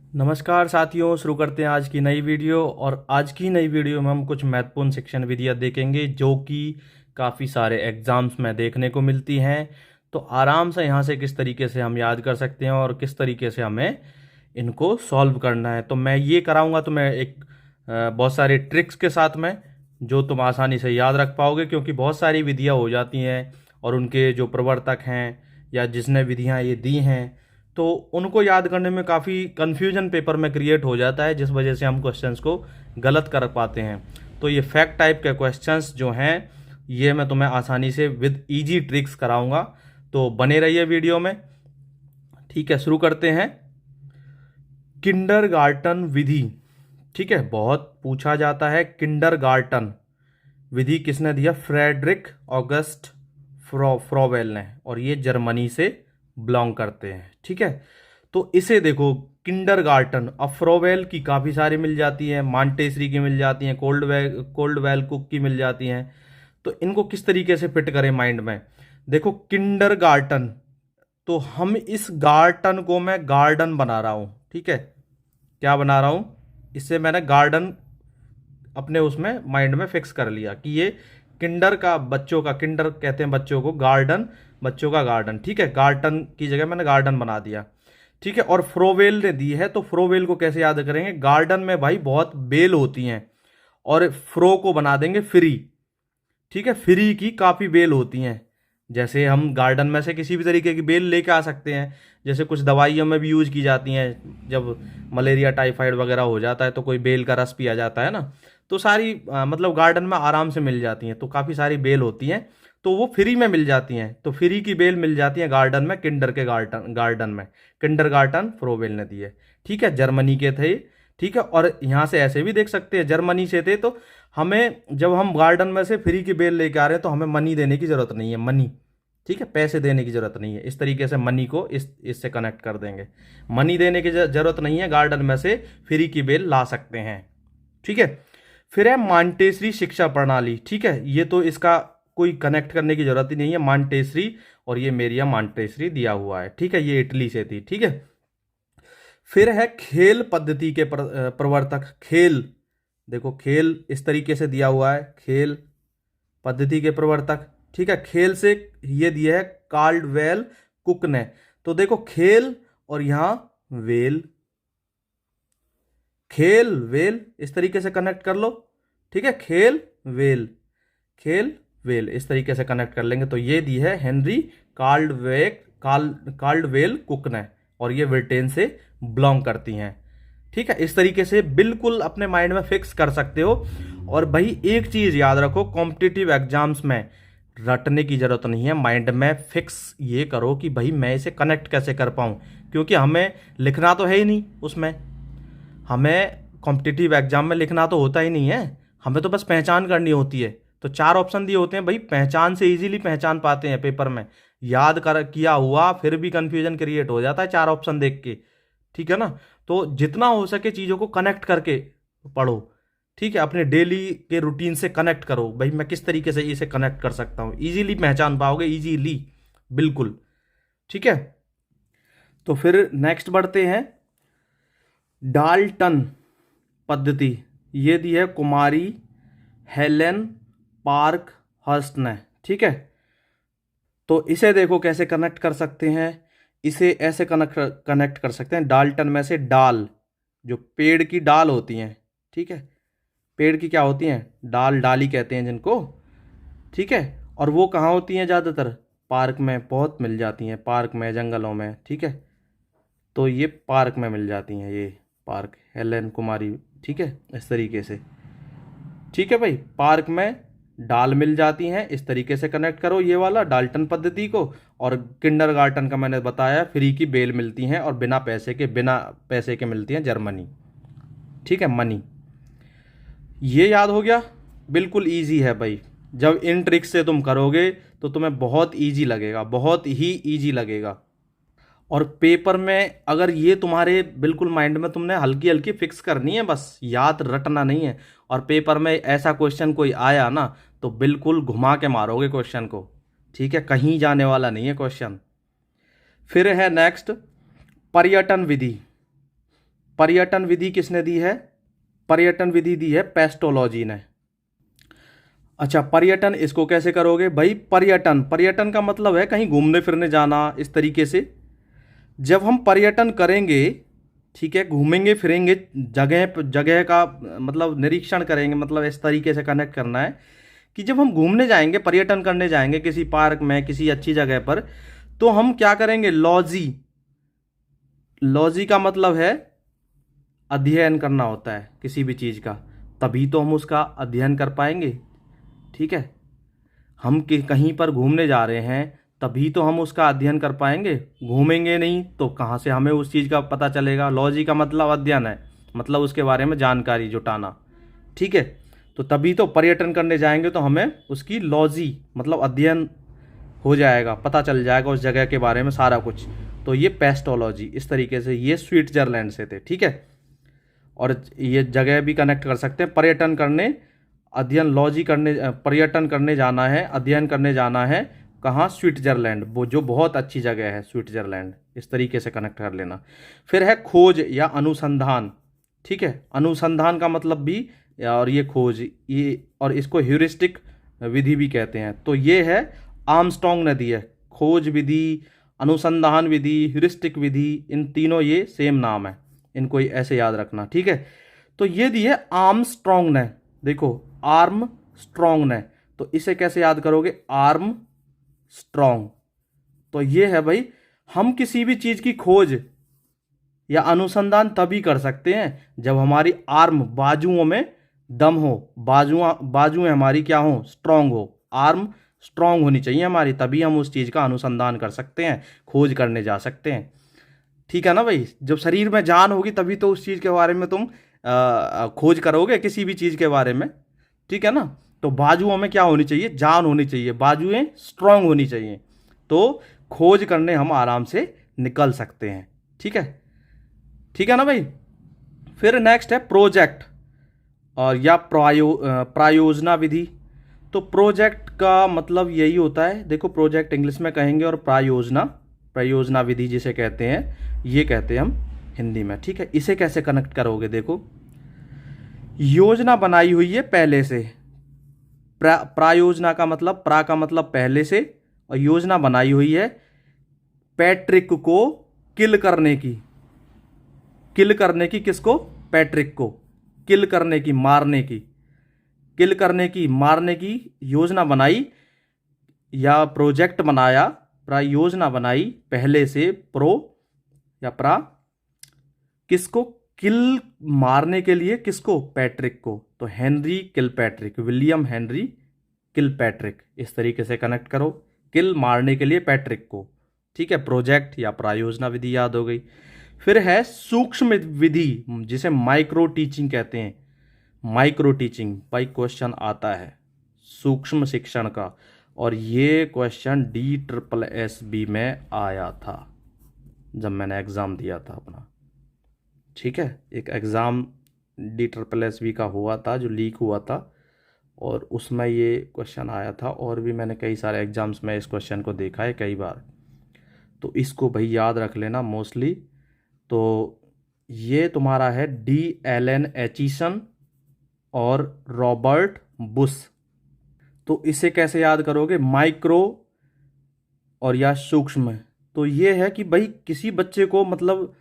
नमस्कार साथियों, शुरू करते हैं आज की नई वीडियो। और आज की नई वीडियो में हम कुछ महत्वपूर्ण शिक्षण विधियाँ देखेंगे जो कि काफ़ी सारे एग्जाम्स में देखने को मिलती हैं। तो आराम से यहाँ से किस तरीके से हम याद कर सकते हैं और किस तरीके से हमें इनको सॉल्व करना है। तो मैं ये कराऊंगा तो मैं एक बहुत सारे ट्रिक्स के साथ में जो तुम आसानी से याद रख पाओगे, क्योंकि बहुत सारी विधियाँ हो जाती हैं और उनके जो प्रवर्तक हैं या जिसने विधियाँ ये दी हैं तो उनको याद करने में काफ़ी कन्फ्यूजन पेपर में क्रिएट हो जाता है, जिस वजह से हम क्वेश्चंस को गलत कर पाते हैं। तो ये फैक्ट टाइप के क्वेश्चंस जो हैं ये मैं तुम्हें आसानी से विद इजी ट्रिक्स कराऊंगा, तो बने रहिए वीडियो में। ठीक है, शुरू करते हैं। किंडरगार्टन विधि, ठीक है, बहुत पूछा जाता है। किंडरगार्टन विधि किसने दिया? फ्रेडरिक ऑगस्ट फ्रोवेल ने, और ये जर्मनी से बिलोंग करते हैं। ठीक है, तो इसे देखो, किंडरगार्टन अब फ्रोवेल की काफ़ी सारी मिल जाती हैं, मांटेसरी की मिल जाती हैं, कोल्डवेल कुक की मिल जाती हैं। तो इनको किस तरीके से फिट करें माइंड में? देखो, किंडरगार्टन, तो हम इस गार्टन को मैं गार्डन बना रहा हूँ। ठीक है, क्या बना रहा हूँ? इससे मैंने गार्डन अपने उसमें माइंड में फिक्स कर लिया कि ये किंडर का, बच्चों का, किंडर कहते हैं बच्चों को, गार्डन बच्चों का गार्डन। ठीक है, गार्डन की जगह मैंने गार्डन बना दिया। ठीक है, और फ्रोवेल ने दी है, तो फ्रोवेल को कैसे याद करेंगे? गार्डन में भाई बहुत बेल होती हैं, और फ्रो को बना देंगे फ्री। ठीक है, फ्री की काफ़ी बेल होती हैं। जैसे हम गार्डन में से किसी भी तरीके की बेल लेके आ सकते हैं, जैसे कुछ दवाइयों में भी यूज की जाती हैं। जब मलेरिया टाइफाइड वगैरह हो जाता है तो कोई बेल का रस पिया जाता है ना, तो सारी मतलब गार्डन में आराम से मिल जाती हैं। तो काफ़ी सारी बेल होती हैं, तो वो फ्री में मिल जाती हैं। तो फ्री की बेल मिल जाती है गार्डन में, किंडर के गार्डन में। किंडर गार्डन फ्रोवेल ने दी है। ठीक है, जर्मनी के थे। ठीक है, और यहाँ से ऐसे भी देख सकते हैं, जर्मनी से थे तो हमें, जब हम गार्डन में से फ्री की बेल लेके आ रहे हैं तो हमें मनी देने की ज़रूरत नहीं है, मनी। ठीक है, पैसे देने की ज़रूरत नहीं है। इस तरीके से मनी को इससे कनेक्ट कर देंगे। मनी देने की ज़रूरत नहीं है, गार्डन में से फ्री की बेल ला सकते हैं। ठीक है, फिर है मांटेसरी शिक्षा प्रणाली। ठीक है, ये तो इसका कोई कनेक्ट करने की ज़रूरत ही नहीं है, मांटेसरी। और ये मेरिया मांटेसरी दिया हुआ है। ठीक है, ये इटली से थी। ठीक है, फिर है खेल पद्धति के प्रवर्तक। खेल, देखो खेल इस तरीके से दिया हुआ है, खेल पद्धति के प्रवर्तक। ठीक है, खेल से ये दिया है कार्लवेल कुक ने। तो देखो खेल और यहां वेल, खेल वेल इस तरीके से कनेक्ट कर लो। ठीक है, खेल वेल, खेल वेल इस तरीके से कनेक्ट कर लेंगे तो ये दी है हेनरी कार्लवेल कुक ने, और ये ब्रिटेन से बिलोंग करती हैं। ठीक है, इस तरीके से बिल्कुल अपने माइंड में फिक्स कर सकते हो। और भाई एक चीज याद रखो, कॉम्पिटिटिव एग्जाम्स में रटने की जरूरत नहीं है, माइंड में फिक्स ये करो कि भाई मैं इसे कनेक्ट कैसे कर पाऊं, क्योंकि हमें लिखना तो है ही नहीं उसमें। हमें कॉम्पिटिटिव एग्जाम में लिखना तो होता ही नहीं है, हमें तो बस पहचान करनी होती है। तो 4 ऑप्शन दिए होते हैं भाई, पहचान से इजीली पहचान पाते हैं पेपर में। याद कर किया हुआ फिर भी कंफ्यूजन क्रिएट हो जाता है 4 ऑप्शन देख के। ठीक है ना, तो जितना हो सके चीज़ों को कनेक्ट करके पढ़ो। ठीक है, अपने डेली के रूटीन से कनेक्ट करो, भाई मैं किस तरीके से इसे कनेक्ट कर सकता हूँ, इजीली पहचान पाओगे, इजीली, बिल्कुल। ठीक है, तो फिर नेक्स्ट बढ़ते हैं। डाल्टन पद्धति, ये दी है कुमारी हेलेन पार्क हर्स्ट ने। ठीक है, तो इसे देखो कैसे कनेक्ट कर सकते हैं। इसे ऐसे कनेक्ट कर सकते हैं, डाल्टन में से डाल, जो पेड़ की डाल होती हैं। ठीक है, पेड़ की क्या होती हैं? डाल, डाली कहते हैं जिनको। ठीक है, और वो कहाँ होती हैं? ज़्यादातर पार्क में बहुत मिल जाती हैं, पार्क में, जंगलों में। ठीक है, तो ये पार्क में मिल जाती हैं, ये पार्क हेलेन कुमारी। ठीक है, इस तरीके से। ठीक है भाई, पार्क में डाल मिल जाती हैं, इस तरीके से कनेक्ट करो ये वाला डाल्टन पद्धति को। और किंडरगार्टन का मैंने बताया, फ्री की बेल मिलती हैं और बिना पैसे के मिलती हैं, जर्मनी। ठीक है, मनी। ये याद हो गया, बिल्कुल इजी है भाई। जब इन ट्रिक्स से तुम करोगे तो तुम्हें बहुत इजी लगेगा, बहुत ही इजी लगेगा। और पेपर में अगर ये तुम्हारे बिल्कुल माइंड में तुमने हल्की हल्की फिक्स करनी है, बस याद रटना नहीं है। और पेपर में ऐसा क्वेश्चन कोई आया ना तो बिल्कुल घुमा के मारोगे क्वेश्चन को। ठीक है, कहीं जाने वाला नहीं है क्वेश्चन। फिर है नेक्स्ट पर्यटन विधि। पर्यटन विधि किसने दी है? पर्यटन विधि दी है पेस्टोलॉजी ने। अच्छा, पर्यटन इसको कैसे करोगे भाई? पर्यटन, पर्यटन का मतलब है कहीं घूमने फिरने जाना, इस तरीके से। जब हम पर्यटन करेंगे, ठीक है, घूमेंगे फिरेंगे, जगह जगह का मतलब निरीक्षण करेंगे, मतलब इस तरीके से कनेक्ट करना है कि जब हम घूमने जाएंगे, पर्यटन करने जाएंगे किसी पार्क में, किसी अच्छी जगह पर, तो हम क्या करेंगे? लॉजी। लॉजी का मतलब है अध्ययन करना होता है किसी भी चीज़ का, तभी तो हम उसका अध्ययन कर पाएंगे। ठीक है, हम कहीं पर घूमने जा रहे हैं तभी तो हम उसका अध्ययन कर पाएंगे। घूमेंगे नहीं तो कहाँ से हमें उस चीज़ का पता चलेगा? लॉजी का मतलब अध्ययन है, मतलब उसके बारे में जानकारी जुटाना। ठीक है, तो तभी तो पर्यटन करने जाएंगे तो हमें उसकी लॉजी मतलब अध्ययन हो जाएगा, पता चल जाएगा उस जगह के बारे में सारा कुछ। तो ये पेस्टोलॉजी, इस तरीके से। ये स्विट्जरलैंड से थे। ठीक है, और ये जगह भी कनेक्ट कर सकते हैं, पर्यटन करने, अध्ययन, लॉजी करने, पर्यटन करने जाना है, अध्ययन करने जाना है कहाँ? स्विट्जरलैंड, वो जो बहुत अच्छी जगह है स्विट्जरलैंड, इस तरीके से कनेक्ट कर लेना। फिर है खोज या अनुसंधान। ठीक है, अनुसंधान का मतलब भी, और ये खोज, ये, और इसको ह्यूरिस्टिक विधि भी कहते हैं। तो ये है आर्मस्ट्रॉन्ग ने दी है। खोज विधि, अनुसंधान विधि, ह्यूरिस्टिक विधि, इन तीनों ये सेम नाम है, इनको ऐसे याद रखना। ठीक है, तो ये दी है आर्मस्ट्रॉन्ग ने। देखो, आर्म स्ट्रॉन्ग ने, तो इसे कैसे याद करोगे? Arm strong. तो ये है भाई, हम किसी भी चीज की खोज या अनुसंधान तभी कर सकते हैं जब हमारी आर्म, बाजुओं में दम हो, बाजुएं हमारी क्या हो? स्ट्रांग हो। आर्म स्ट्रांग होनी चाहिए हमारी, तभी हम उस चीज का अनुसंधान कर सकते हैं, खोज करने जा सकते हैं। ठीक है ना भाई? जब शरीर में जान होगी तभी तो उस चीज के बारे में तुम खोज करोगे, किसी भी चीज के बारे में। ठीक है ना? तो बाजुओं में क्या होनी चाहिए? जान होनी चाहिए, बाजुएं स्ट्रांग होनी चाहिए, तो खोज करने हम आराम से निकल सकते हैं। ठीक है, ठीक है ना भाई? फिर नेक्स्ट है प्रोजेक्ट और या प्रायोजना विधि। तो प्रोजेक्ट का मतलब यही होता है, देखो, प्रोजेक्ट इंग्लिश में कहेंगे, और प्रायोजना, प्रायोजना विधि जिसे कहते हैं, ये कहते हैं हम हिंदी में। ठीक है, इसे कैसे कनेक्ट करोगे? देखो, योजना बनाई हुई है पहले से। प्रायोजना का मतलब, प्रा का मतलब पहले से, और योजना बनाई हुई है पैट्रिक को किल करने की। किल करने की किसको? पैट्रिक को। किल करने की, मारने की, किल करने की, मारने की योजना बनाई या प्रोजेक्ट बनाया, योजना बनाई पहले से, प्रो या प्रा, किसको? किल, मारने के लिए, किसको? पैट्रिक को। तो हेनरी किल पैट्रिक, विलियम हेनरी किल पैट्रिक, इस तरीके से कनेक्ट करो। किल, मारने के लिए पैट्रिक को। ठीक है, प्रोजेक्ट या प्रायोजना विधि याद हो गई। फिर है सूक्ष्म विधि, जिसे माइक्रो टीचिंग कहते हैं। माइक्रो टीचिंग भाई क्वेश्चन आता है सूक्ष्म शिक्षण का, और ये क्वेश्चन DSSB में आया था जब मैंने एग्ज़ाम दिया था अपना। ठीक है, एक एग्ज़ाम DSSB का हुआ था जो लीक हुआ था, और उसमें ये क्वेश्चन आया था, और भी मैंने कई सारे एग्ज़ाम्स में इस क्वेश्चन को देखा है कई बार। तो इसको भाई याद रख लेना मोस्टली। तो ये तुम्हारा है D. एलन एचिसन और रॉबर्ट बुश। तो इसे कैसे याद करोगे? माइक्रो और या सूक्ष्म। तो ये है कि भाई किसी बच्चे को, मतलब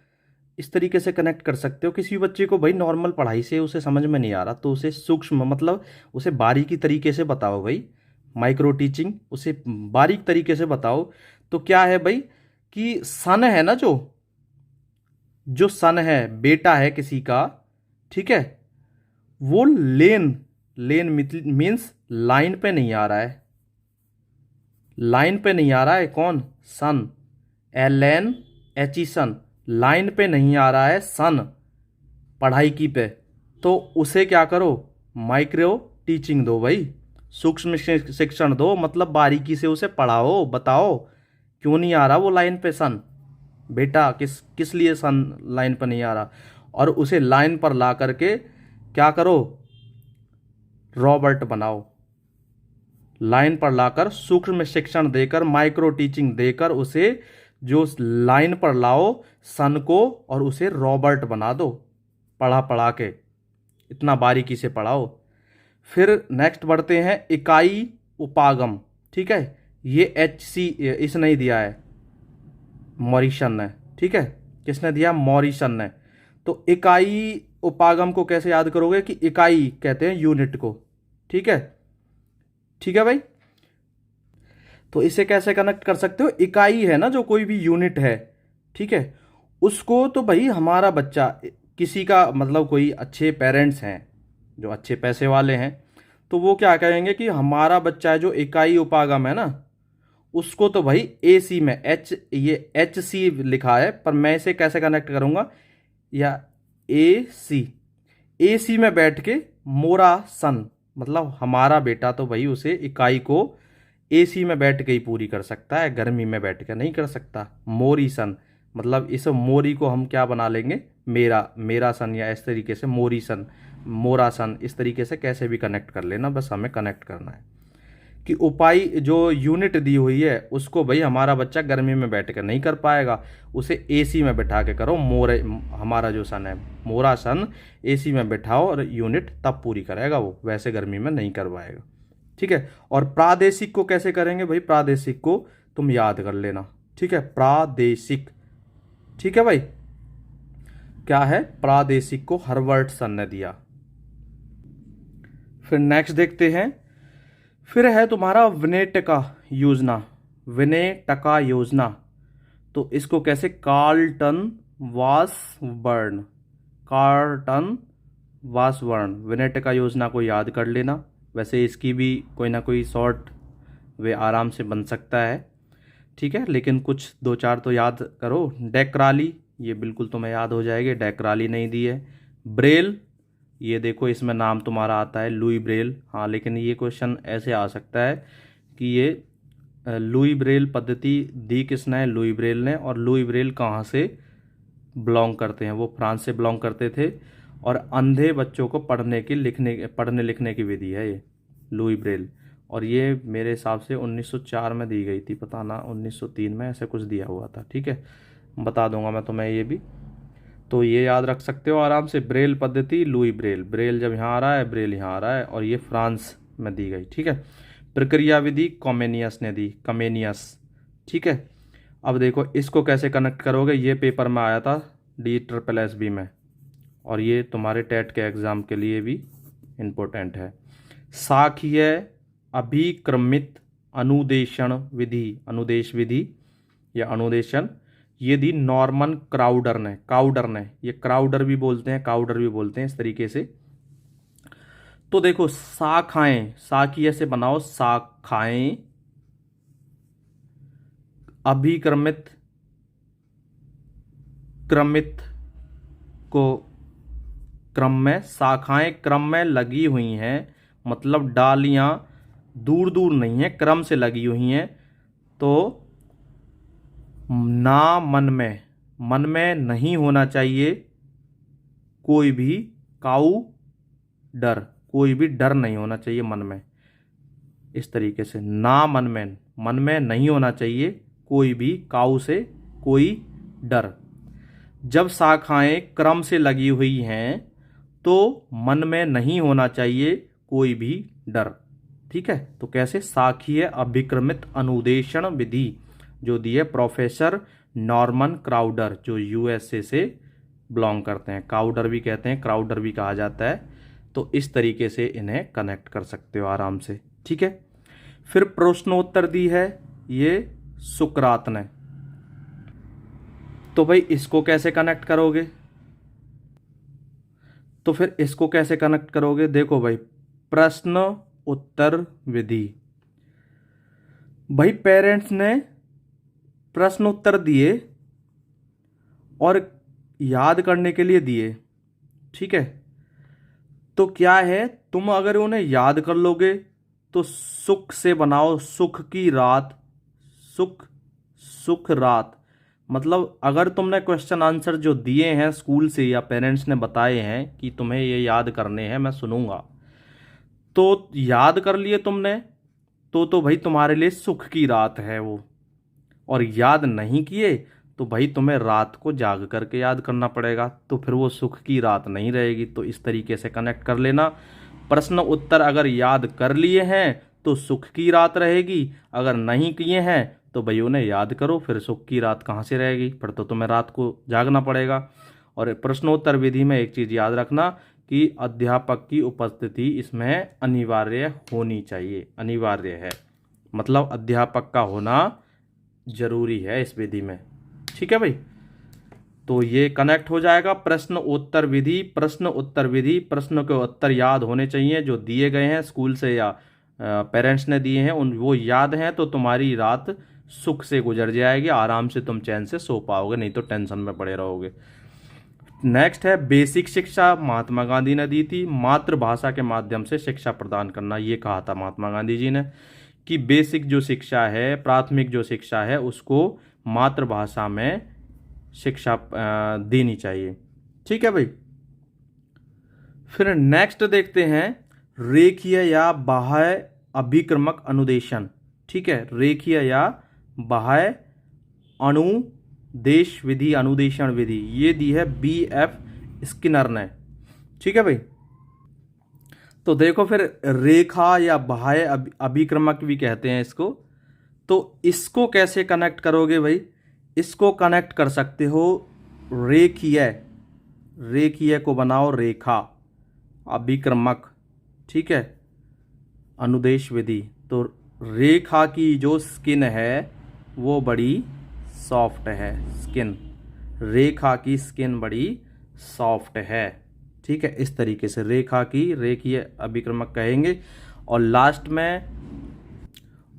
इस तरीके से कनेक्ट कर सकते हो, किसी बच्चे को भाई नॉर्मल पढ़ाई से उसे समझ में नहीं आ रहा, तो उसे सूक्ष्म मतलब उसे बारीकी तरीके से बताओ भाई। माइक्रो टीचिंग, उसे बारीक तरीके से बताओ। तो क्या है भाई कि सन है ना, जो सन है, बेटा है किसी का, ठीक है, वो लेन, लेन मीन्स लाइन पे नहीं आ रहा है, लाइन पे नहीं आ रहा है। कौन? सन, एलन एचिसन, लाइन पे नहीं आ रहा है सन पढ़ाई की पे, तो उसे क्या करो? माइक्रो टीचिंग दो भाई, सूक्ष्म शिक्षण दो, मतलब बारीकी से उसे पढ़ाओ, बताओ क्यों नहीं आ रहा वो लाइन पे सन, बेटा किस किस लिए सन लाइन पर नहीं आ रहा, और उसे लाइन पर ला करके क्या करो? रॉबर्ट बनाओ। लाइन पर लाकर सूक्ष्म शिक्षण देकर, माइक्रो टीचिंग देकर उसे जो लाइन पर लाओ सन को, और उसे रॉबर्ट बना दो। पढ़ा पढ़ा के, इतना बारीकी से पढ़ाओ। फिर नेक्स्ट बढ़ते हैं इकाई उपागम। ठीक है, ये HC इसने ही दिया है, मॉरिसन ने। ठीक है, किसने दिया? मॉरिसन ने। तो इकाई उपागम को कैसे याद करोगे कि इकाई कहते हैं यूनिट को। ठीक है, ठीक है भाई। तो इसे कैसे कनेक्ट कर सकते हो? इकाई है ना, जो कोई भी यूनिट है, ठीक है, उसको तो भाई हमारा बच्चा, किसी का मतलब कोई अच्छे पेरेंट्स हैं जो अच्छे पैसे वाले हैं, तो वो क्या कहेंगे कि हमारा बच्चा है जो इकाई उपागम है ना, उसको तो भाई AC में ये HC लिखा है, पर मैं इसे कैसे कनेक्ट करूंगा? या AC में बैठ के मोरा सन, मतलब हमारा बेटा तो भाई उसे इकाई को AC में बैठ के ही पूरी कर सकता है, गर्मी में बैठ के नहीं कर सकता। मोरी सन, मतलब इस मोरी को हम क्या बना लेंगे? मेरा सन, या इस तरीके से मोरी सन, मोरा सन, इस तरीके से कैसे भी कनेक्ट कर लेना, बस हमें कनेक्ट करना है कि उपाय जो यूनिट दी हुई है उसको भाई हमारा बच्चा गर्मी में बैठ कर नहीं कर पाएगा, उसे AC में बैठा के करो। मोरे, हमारा जो सन है मोरा सन, AC में बैठाओ और यूनिट तब पूरी करेगा वो, वैसे गर्मी में नहीं कर पाएगा। ठीक है, और प्रादेशिक को कैसे करेंगे भाई? प्रादेशिक को तुम याद कर लेना। ठीक है, प्रादेशिक। ठीक है भाई, क्या है? प्रादेशिक को हर्वर्टसन ने दिया। फिर नेक्स्ट देखते हैं, फिर है तुम्हारा विनेटका योजना। विनेटका योजना, तो इसको कैसे? Carlton Washburn, Carlton Washburn, Winnetka योजना को याद कर लेना। वैसे इसकी भी कोई ना कोई शॉर्ट वे आराम से बन सकता है। ठीक है, लेकिन कुछ दो चार तो याद करो। डेक्राली, ये बिल्कुल तुम्हें याद हो जाएगी, डेक्राली नहीं दी है। ब्रेल, ये देखो इसमें नाम तुम्हारा आता है लुई ब्रेल। हाँ, लेकिन ये क्वेश्चन ऐसे आ सकता है कि ये लुई ब्रेल पद्धति दी किसने है? लुई ब्रेल ने। और लुई ब्रेल कहाँ से बिलोंग करते हैं? वो फ्रांस से बिलोंग करते थे। और अंधे बच्चों को पढ़ने लिखने की विधि है ये, लुई ब्रेल। और ये मेरे हिसाब से 1904 में दी गई थी, पता ना 1903 में ऐसे कुछ दिया हुआ था। ठीक है, बता दूंगा मैं तुम्हें ये भी, तो ये याद रख सकते हो आराम से। ब्रेल पद्धति, लुई ब्रेल, ब्रेल जब यहाँ आ रहा है, ब्रेल यहाँ आ रहा है, और ये फ्रांस में दी गई। ठीक है, प्रक्रिया विधि कॉमेनियस ने दी, कमेनियस। ठीक है, अब देखो इसको कैसे कनेक्ट करोगे? ये पेपर में आया था DSSB में, और ये तुम्हारे टेट के एग्ज़ाम के लिए भी इम्पोर्टेंट है। सांख्यिकीय अभिक्रमित अनुदेशन विधि, अनुदेश विधि या अनुदेशन, ये दी नॉर्मन काउडर ने, ये क्राउडर भी बोलते हैं, काउडर भी बोलते हैं इस तरीके से। तो देखो शाखाएं, शाखीय से बनाओ शाखाएं, अभिक्रमित, क्रमित को क्रम में, शाखाएं क्रम में लगी हुई हैं, मतलब डालियां दूर दूर नहीं है, क्रम से लगी हुई हैं। तो ना मन में नहीं होना चाहिए कोई भी काऊ डर, कोई भी डर नहीं होना चाहिए मन में। इस तरीके से ना मन में नहीं होना चाहिए कोई भी काऊ से कोई डर। जब शाखाएं क्रम से लगी हुई हैं तो मन में नहीं होना चाहिए कोई भी डर। ठीक है, तो कैसे? शाखीय अभिक्रमित अनुदेशन विधि जो दी है प्रोफेसर नॉर्मन क्राउडर, जो USA से बिलोंग करते हैं। काउडर भी कहते हैं, क्राउडर भी कहा जाता है। तो इस तरीके से इन्हें कनेक्ट कर सकते हो आराम से। ठीक है, फिर प्रश्नोत्तर दी है ये सुकरात ने, तो भाई इसको कैसे कनेक्ट करोगे? तो फिर इसको कैसे कनेक्ट करोगे? देखो भाई, प्रश्न उत्तर विधि, भाई पेरेंट्स ने प्रश्न उत्तर दिए और याद करने के लिए दिए। ठीक है, तो क्या है, तुम अगर उन्हें याद कर लोगे तो सुख से बनाओ, सुख की रात, सुख रात, मतलब अगर तुमने क्वेश्चन आंसर जो दिए हैं स्कूल से या पेरेंट्स ने बताए हैं कि तुम्हें ये याद करने हैं, मैं सुनूंगा, तो याद कर लिए तुमने, तो भाई तुम्हारे लिए सुख की रात है वो। और याद नहीं किए तो भाई तुम्हें रात को जाग करके याद करना पड़ेगा, तो फिर वो सुख की रात नहीं रहेगी। तो इस तरीके से कनेक्ट कर लेना। प्रश्न उत्तर अगर याद कर लिए हैं तो सुख की रात रहेगी, अगर नहीं किए हैं तो भाई उन्हें याद करो, फिर सुख की रात कहाँ से रहेगी, फिर तो तुम्हें रात को जागना पड़ेगा। और प्रश्नोत्तर विधि में एक चीज़ याद रखना कि अध्यापक की उपस्थिति इसमें अनिवार्य होनी चाहिए, अनिवार्य है, मतलब अध्यापक का होना जरूरी है इस विधि में। ठीक है भाई, तो ये कनेक्ट हो जाएगा। प्रश्न उत्तर विधि, प्रश्न उत्तर विधि, प्रश्न के उत्तर याद होने चाहिए जो दिए गए हैं स्कूल से या पेरेंट्स ने दिए हैं, उन वो याद हैं तो तुम्हारी रात सुख से गुजर जाएगी, आराम से तुम चैन से सो पाओगे, नहीं तो टेंशन में पड़े रहोगे। नेक्स्ट है बेसिक शिक्षा, महात्मा गांधी ने दी थी। मातृभाषा के माध्यम से शिक्षा प्रदान करना, ये कहा था महात्मा गांधी जी ने कि बेसिक जो शिक्षा है, प्राथमिक जो शिक्षा है, उसको मातृभाषा में शिक्षा देनी चाहिए। ठीक है भाई, फिर नेक्स्ट देखते हैं रेखीय या बाह्य अभिक्रमक अनुदेशन। ठीक है, रेखीय या बाह्य अनुदेश विधि, अनुदेशन विधि, ये दी है BF स्किनर ने। ठीक है भाई, तो देखो फिर रेखा या बाह्य अभिक्रमक भी कहते हैं इसको, तो इसको कैसे कनेक्ट करोगे भाई? इसको कनेक्ट कर सकते हो रेखीय, रेखीय को बनाओ रेखा, अभिक्रमक, ठीक है, अनुदेश विधि। तो रेखा की जो स्किन है वो बड़ी सॉफ्ट है, स्किन, रेखा की स्किन बड़ी सॉफ्ट है। ठीक है, इस तरीके से रेखा की रेखीय अभिक्रमक कहेंगे। और लास्ट में,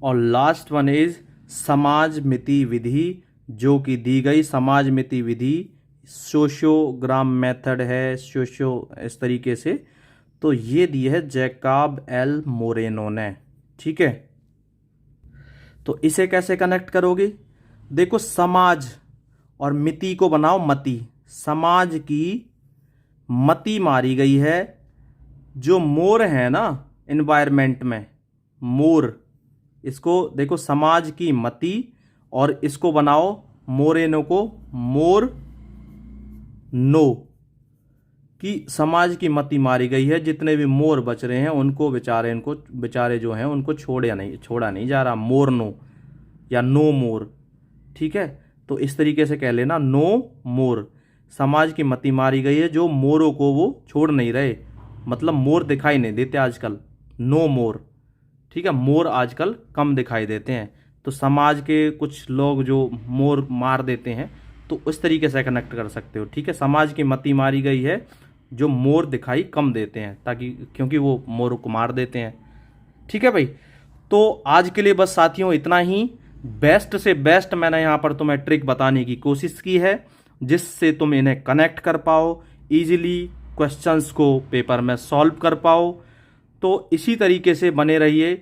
और लास्ट वन इज समाज मिति विधि, जो कि दी गई समाज मिति विधि सोशियोग्राम मेथड है, सोशियो इस तरीके से, तो ये दी है जैकब एल मोरेनो ने। ठीक है, तो इसे कैसे कनेक्ट करोगे? देखो समाज और मिति को बनाओ मति, समाज की मति मारी गई है, जो मोर है ना एनवायरमेंट में, मोर, इसको देखो समाज की मति, और इसको बनाओ मोरेनो को मोर नो, कि समाज की मति मारी गई है, जितने भी मोर बच रहे हैं उनको बेचारे, इनको बेचारे जो हैं उनको छोड़ा नहीं जा रहा, मोर नो या नो मोर। ठीक है, तो इस तरीके से कह लेना नो मोर, समाज की मति मारी गई है, जो मोरों को वो छोड़ नहीं रहे, मतलब मोर दिखाई नहीं देते आजकल, नो मोर। ठीक है, मोर आजकल कम दिखाई देते हैं, तो समाज के कुछ लोग जो मोर मार देते हैं, तो उस तरीके से कनेक्ट कर सकते हो। ठीक है, समाज की मति मारी गई है, जो मोर दिखाई कम देते हैं, ताकि क्योंकि वो मोर को मार देते हैं। ठीक है भाई, तो आज के लिए बस साथियों इतना ही। बेस्ट से बेस्ट मैंने यहाँ पर तुम्हें ट्रिक बताने की कोशिश की है, जिससे तुम इन्हें कनेक्ट कर पाओ, इजीली क्वेश्चंस को पेपर में सॉल्व कर पाओ। तो इसी तरीके से बने रहिए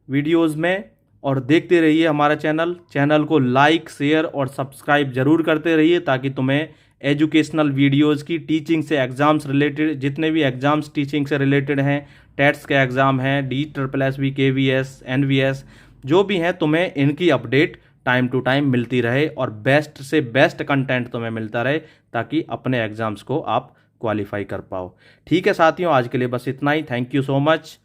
वीडियोस में और देखते रहिए हमारा चैनल को लाइक, शेयर और सब्सक्राइब जरूर करते रहिए, ताकि तुम्हें एजुकेशनल वीडियोस की, टीचिंग से एग्ज़ाम्स रिलेटेड, जितने भी एग्ज़ाम्स टीचिंग से रिलेटेड हैं, टेट्स के एग्ज़ाम हैं, DSSS, KVS, NVS, जो भी हैं, तुम्हें इनकी अपडेट टाइम टू टाइम मिलती रहे और बेस्ट से बेस्ट कंटेंट तुम्हें मिलता रहे, ताकि अपने एग्ज़ाम्स को आप क्वालिफाई कर पाओ। ठीक है साथियों, आज के लिए बस इतना ही। Thank you so much.